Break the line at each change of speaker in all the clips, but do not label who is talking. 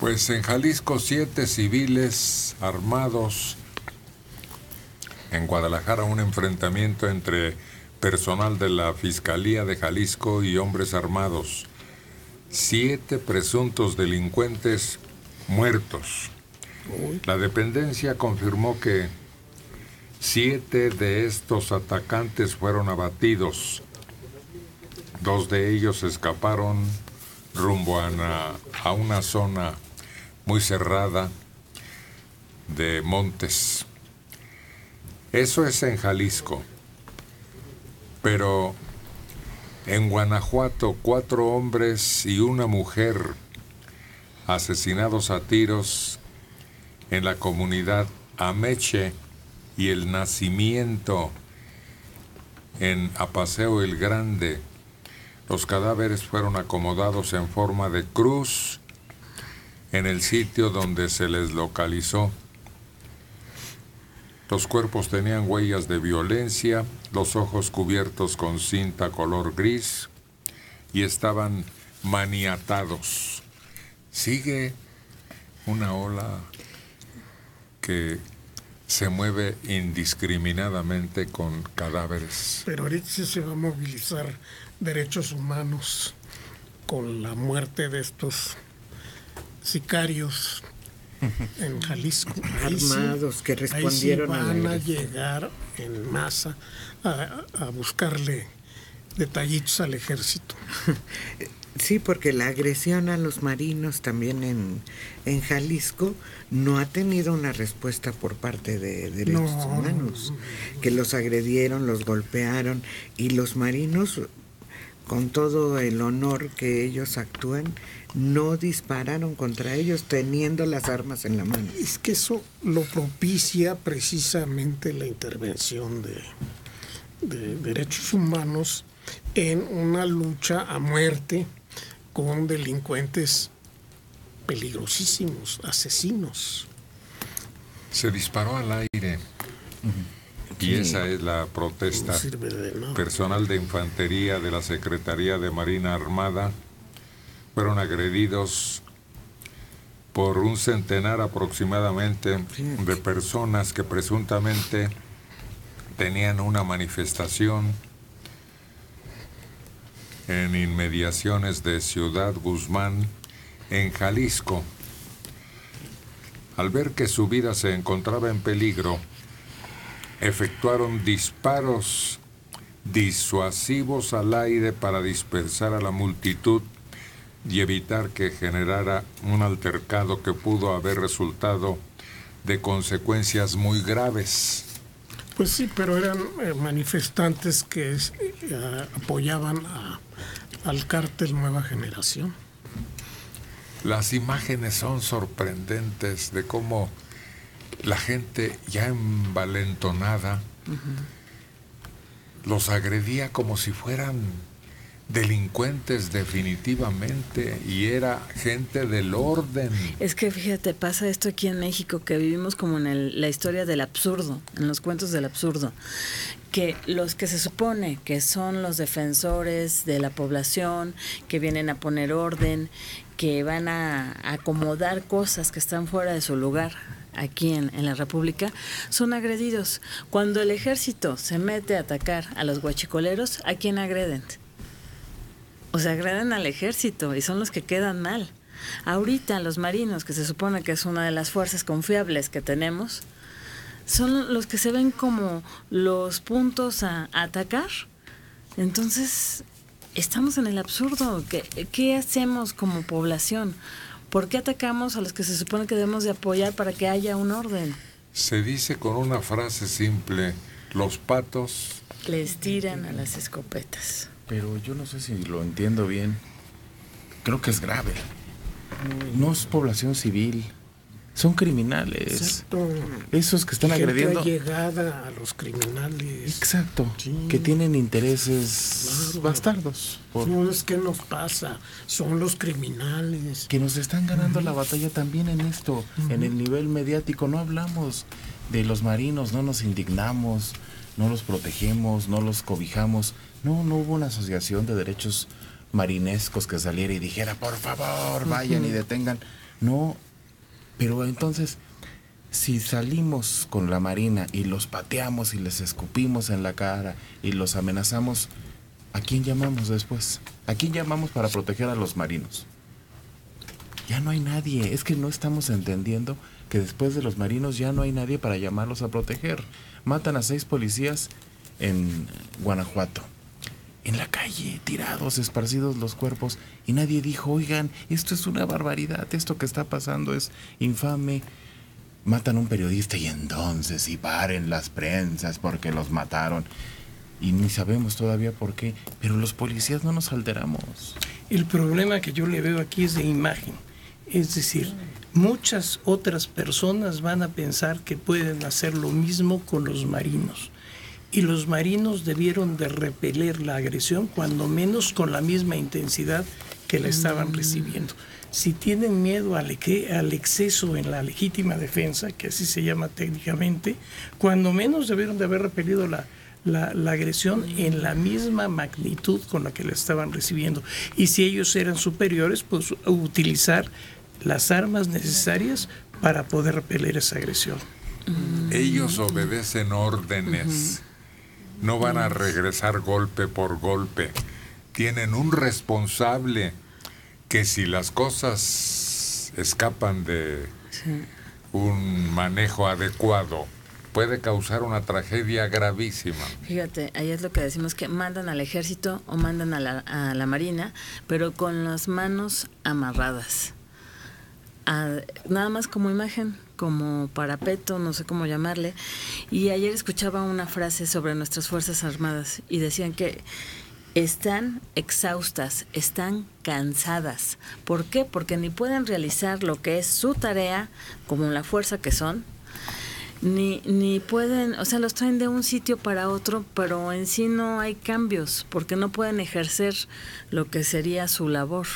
Pues en Jalisco 7 civiles armados. En Guadalajara un enfrentamiento entre personal de la Fiscalía de Jalisco y hombres armados. 7 presuntos delincuentes muertos. La dependencia confirmó que 7 de estos atacantes fueron abatidos. 2 de ellos escaparon rumbo a una zona muy cerrada de montes. Eso es en Jalisco. Pero en Guanajuato, 4 hombres y una mujer asesinados a tiros en la comunidad Ameche y El Nacimiento, en Apaseo el Grande. Los cadáveres fueron acomodados en forma de cruz en el sitio donde se les localizó. Los cuerpos tenían huellas de violencia, los ojos cubiertos con cinta color gris y estaban maniatados. Sigue una ola que se mueve indiscriminadamente con cadáveres.
Pero ahorita sí se va a movilizar derechos humanos con la muerte de estos sicarios en Jalisco.
Armados que respondieron
ahí sí van a llegar en masa a buscarle detallitos al ejército.
Sí, porque la agresión a los marinos también en Jalisco no ha tenido una respuesta por parte de derechos humanos, que los agredieron, los golpearon, y los marinos, con todo el honor que ellos actúan, no dispararon contra ellos teniendo las armas en la mano.
Es que eso lo propicia precisamente la intervención de derechos humanos en una lucha a muerte con delincuentes peligrosísimos, asesinos.
Se disparó al aire. Y esa es la protesta.
No sirve de nada.
Personal de infantería de la Secretaría de Marina Armada fueron agredidos por un centenar aproximadamente de personas que presuntamente tenían una manifestación en inmediaciones de Ciudad Guzmán, en Jalisco. Al ver que su vida se encontraba en peligro, efectuaron disparos disuasivos al aire para dispersar a la multitud y evitar que generara un altercado que pudo haber resultado de consecuencias muy graves.
Pues sí, pero eran manifestantes que apoyaban al cártel Nueva Generación.
Las imágenes son sorprendentes de cómo la gente ya envalentonada los agredía como si fueran delincuentes definitivamente, y era gente del orden.
Es que fíjate, pasa esto aquí en México, que vivimos como en la historia del absurdo, en los cuentos del absurdo, que los que se supone que son los defensores de la población, que vienen a poner orden, que van a acomodar cosas que están fuera de su lugar aquí en la República, son agredidos. Cuando el ejército se mete a atacar a los guachicoleros, ¿a quién agreden? O sea, agreden al ejército y son los que quedan mal. Ahorita los marinos, que se supone que es una de las fuerzas confiables que tenemos, son los que se ven como los puntos a atacar. Entonces, estamos en el absurdo. ¿Qué hacemos como población? ¿Por qué atacamos a los que se supone que debemos de apoyar para que haya un orden?
Se dice con una frase simple: los patos
les tiran a las escopetas.
Pero yo no sé si lo entiendo bien. Creo que es grave. No es población civil. Son criminales.
Exacto.
Esos que están agrediendo.
Llegada a los criminales.
Exacto. Sí. Que tienen intereses bastardos.
No es que nos pasa, son los criminales.
Que nos están ganando la batalla también en esto. En el nivel mediático no hablamos de los marinos, no nos indignamos, no los protegemos, no los cobijamos. No hubo una asociación de derechos marinescos que saliera y dijera, por favor, vayan y detengan. No, pero entonces, si salimos con la Marina y los pateamos y les escupimos en la cara y los amenazamos, ¿a quién llamamos después? ¿A quién llamamos para proteger a los marinos? Ya no hay nadie. Es que no estamos entendiendo que después de los marinos ya no hay nadie para llamarlos a proteger. Matan a 6 policías en Guanajuato, en la calle, tirados, esparcidos los cuerpos, y nadie dijo, oigan, esto es una barbaridad, esto que está pasando es infame. Matan a un periodista y entonces, y paren las prensas porque los mataron. Y ni sabemos todavía por qué, pero los policías no nos alteramos.
El problema que yo le veo aquí es de imagen. Es decir, muchas otras personas van a pensar que pueden hacer lo mismo con los marinos. Y los marinos debieron de repeler la agresión, cuando menos con la misma intensidad que la estaban recibiendo. Si tienen miedo al exceso en la legítima defensa, que así se llama técnicamente, cuando menos debieron de haber repelido la agresión en la misma magnitud con la que la estaban recibiendo. Y si ellos eran superiores, pues utilizar las armas necesarias para poder repeler esa agresión.
Ellos obedecen órdenes, no van a regresar golpe por golpe. Tienen un responsable que, si las cosas escapan de un manejo adecuado, puede causar una tragedia gravísima.
Fíjate, ahí es lo que decimos, que mandan al ejército o mandan a la marina, pero con las manos amarradas. Nada más como imagen, como parapeto, no sé cómo llamarle. Y ayer escuchaba una frase sobre nuestras Fuerzas Armadas y decían que están exhaustas, están cansadas. ¿Por qué? Porque ni pueden realizar lo que es su tarea como la fuerza que son, ni pueden, o sea, los traen de un sitio para otro, pero en sí no hay cambios, porque no pueden ejercer lo que sería su labor.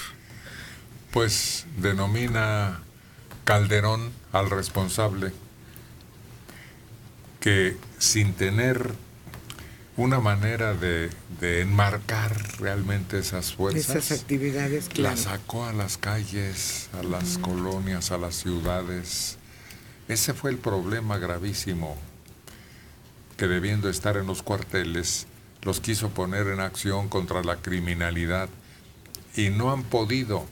Pues denomina Calderón al responsable, que sin tener una manera de enmarcar realmente esas fuerzas,
esas actividades, claro,
las sacó a las calles, a las colonias, a las ciudades. Ese fue el problema gravísimo, que debiendo estar en los cuarteles, los quiso poner en acción contra la criminalidad y no han podido.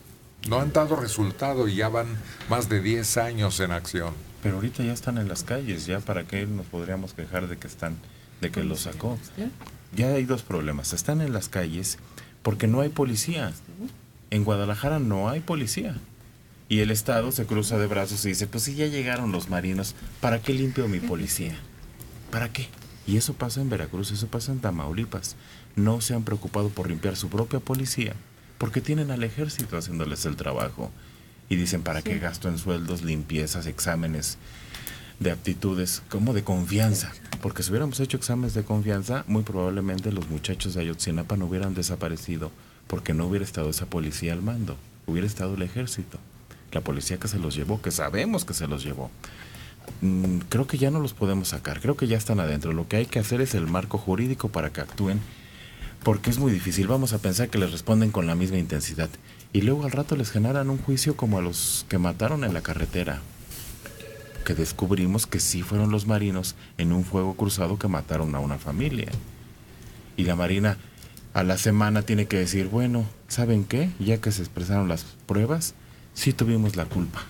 No han dado resultado y ya van más de 10 años en acción.
Pero ahorita ya están en las calles, ya para qué nos podríamos quejar de que los sacó. Ya hay 2 problemas. Están en las calles porque no hay policía. En Guadalajara no hay policía. Y el Estado se cruza de brazos y dice, pues si ya llegaron los marinos, ¿para qué limpio mi policía? ¿Para qué? Y eso pasa en Veracruz, eso pasa en Tamaulipas. No se han preocupado por limpiar su propia policía, porque tienen al ejército haciéndoles el trabajo. Y dicen, ¿para qué gasto en sueldos, limpiezas, exámenes de aptitudes, como de confianza? Porque si hubiéramos hecho exámenes de confianza, muy probablemente los muchachos de Ayotzinapa no hubieran desaparecido, porque no hubiera estado esa policía al mando, hubiera estado el ejército. La policía que se los llevó, que sabemos que se los llevó. Creo que ya no los podemos sacar, creo que ya están adentro. Lo que hay que hacer es el marco jurídico para que actúen, porque es muy difícil. Vamos a pensar que les responden con la misma intensidad y luego al rato les generan un juicio como a los que mataron en la carretera, que descubrimos que sí fueron los marinos en un fuego cruzado que mataron a una familia. Y la Marina a la semana tiene que decir, bueno, ¿saben qué? Ya que se expresaron las pruebas, sí tuvimos la culpa.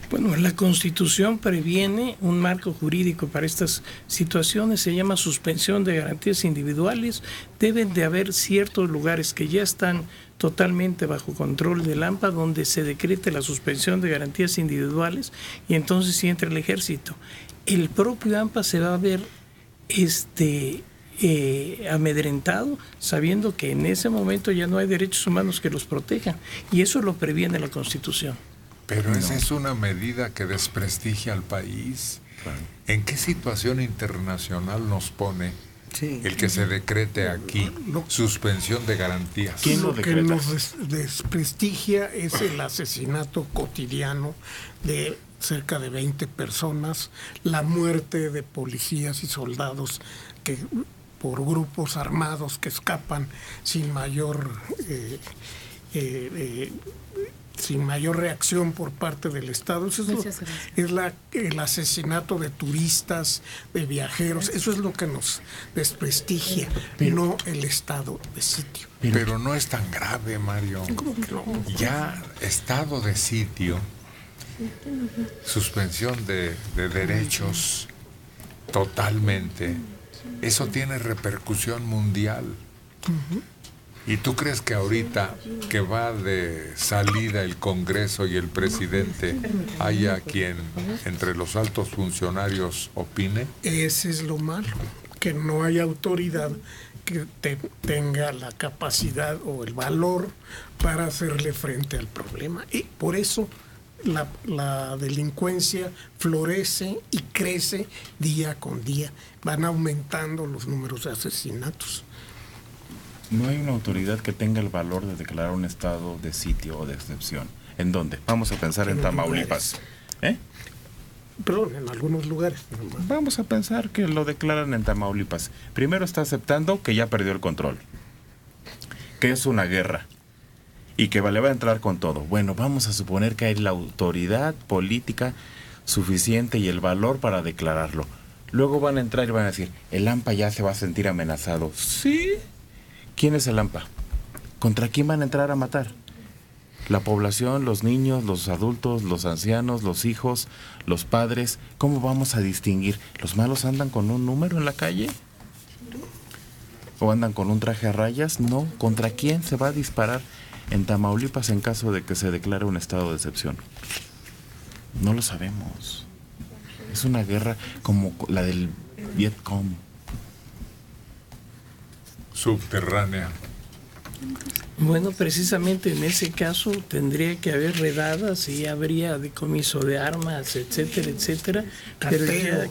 Bueno, la Constitución previene un marco jurídico para estas situaciones, se llama suspensión de garantías individuales. Deben de haber ciertos lugares que ya están totalmente bajo control del AMPA, donde se decrete la suspensión de garantías individuales y entonces sí entra el ejército. El propio AMPA se va a ver amedrentado, sabiendo que en ese momento ya no hay derechos humanos que los protejan, y eso lo previene la Constitución.
Pero esa es una medida que desprestigia al país. Claro. ¿En qué situación internacional nos pone el que se decrete aquí suspensión de garantías?
¿Quién lo decreta? Lo que nos desprestigia es el asesinato cotidiano de cerca de 20 personas, la muerte de policías y soldados que por grupos armados que escapan sin mayor sin mayor reacción por parte del Estado. Eso es el asesinato de turistas, de viajeros. Eso es lo que nos desprestigia, no el estado de sitio.
Pero no es tan grave, Mario.
¿Cómo que no?
Ya estado de sitio, suspensión de derechos totalmente, eso tiene repercusión mundial. ¿Y tú crees que ahorita que va de salida el Congreso y el presidente haya quien entre los altos funcionarios opine?
Ese es lo malo, que no hay autoridad que tenga la capacidad o el valor para hacerle frente al problema. Y por eso la delincuencia florece y crece día con día. Van aumentando los números de asesinatos.
No hay una autoridad que tenga el valor de declarar un estado de sitio o de excepción. ¿En dónde? Vamos a pensar en Tamaulipas.
Perdón, en algunos lugares.
Vamos a pensar que lo declaran en Tamaulipas. Primero está aceptando que ya perdió el control, que es una guerra y que le va a entrar con todo. Bueno, vamos a suponer que hay la autoridad política suficiente y el valor para declararlo. Luego van a entrar y van a decir, el AMPA ya se va a sentir amenazado. ¿Sí? ¿Quién es el AMPA? ¿Contra quién van a entrar a matar? La población, los niños, los adultos, los ancianos, los hijos, los padres. ¿Cómo vamos a distinguir? ¿Los malos andan con un número en la calle? ¿O andan con un traje a rayas? No. ¿Contra quién se va a disparar en Tamaulipas en caso de que se declare un estado de excepción? No lo sabemos. Es una guerra como la del Vietcong.
Subterránea.
Bueno, precisamente en ese caso tendría que haber redadas y habría decomiso de armas, etcétera, etcétera,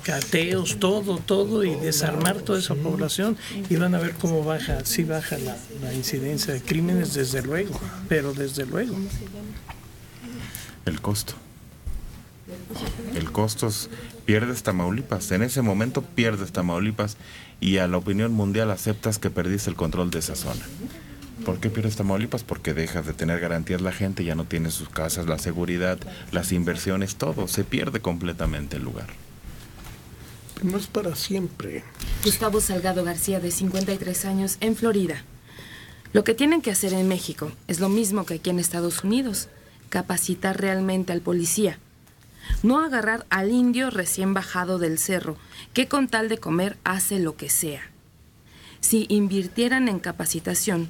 cateos, todo, y desarmar toda esa población, y van a ver cómo baja la incidencia de crímenes, desde luego, pero desde luego.
El costo es, pierdes Tamaulipas, en ese momento pierdes Tamaulipas, y a la opinión mundial aceptas que perdiste el control de esa zona. ¿Por qué pierdes Tamaulipas? Porque dejas de tener garantías la gente, ya no tiene sus casas, la seguridad, las inversiones, todo, se pierde completamente el lugar.
No es para siempre.
Gustavo Salgado García, de 53 años, en Florida. Lo que tienen que hacer en México es lo mismo que aquí en Estados Unidos, capacitar realmente al policía. No agarrar al indio recién bajado del cerro, que con tal de comer hace lo que sea. Si invirtieran en capacitación,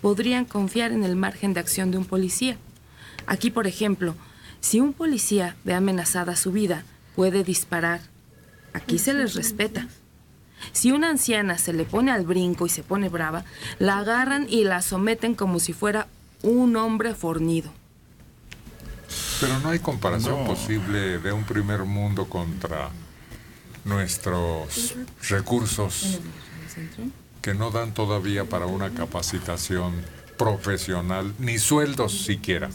podrían confiar en el margen de acción de un policía. Aquí, por ejemplo, si un policía ve amenazada su vida, puede disparar. Aquí se les respeta. Si una anciana se le pone al brinco y se pone brava, la agarran y la someten como si fuera un hombre fornido.
Pero no hay comparación posible de un primer mundo contra nuestros recursos que no dan todavía para una capacitación profesional, ni sueldos siquiera.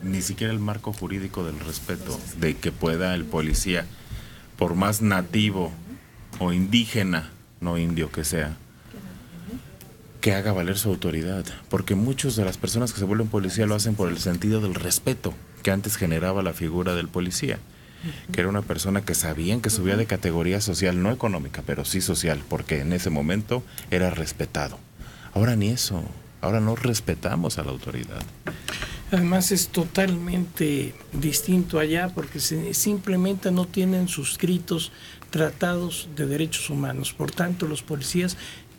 Ni siquiera el marco jurídico del respeto, de que pueda el policía, por más nativo o indígena, no indio que sea, que haga valer su autoridad, porque muchas de las personas que se vuelven policía lo hacen por el sentido del respeto que antes generaba la figura del policía, que era una persona que sabían que subía de categoría social, no económica, pero sí social, porque en ese momento era respetado. Ahora ni eso, ahora no respetamos a la autoridad.
Además es totalmente distinto allá, porque simplemente no tienen suscritos tratados de derechos humanos. Por tanto, los policías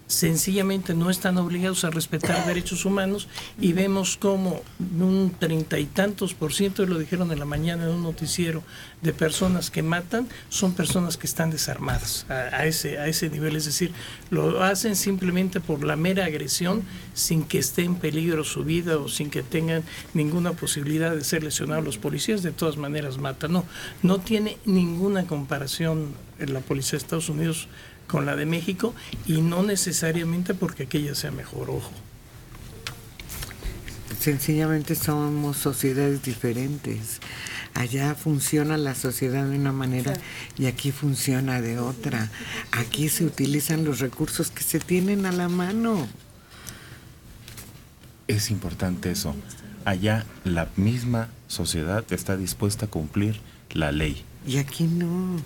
sencillamente no están obligados a respetar derechos humanos, y vemos como un 30 y tantos %, y lo dijeron en la mañana en un noticiero, de personas que matan son personas que están desarmadas a ese nivel. Es decir, lo hacen simplemente por la mera agresión, sin que esté en peligro su vida o sin que tengan ninguna posibilidad de ser lesionados. Los policías de todas maneras matan. No tiene ninguna comparación en la policía de Estados Unidos con la de México, y no necesariamente porque aquella sea mejor, ojo.
Sencillamente somos sociedades diferentes. Allá funciona la sociedad de una manera y aquí funciona de otra. Aquí se utilizan los recursos que se tienen a la mano.
es importante eso. Allá la misma sociedad está dispuesta a cumplir la ley.
Y aquí no.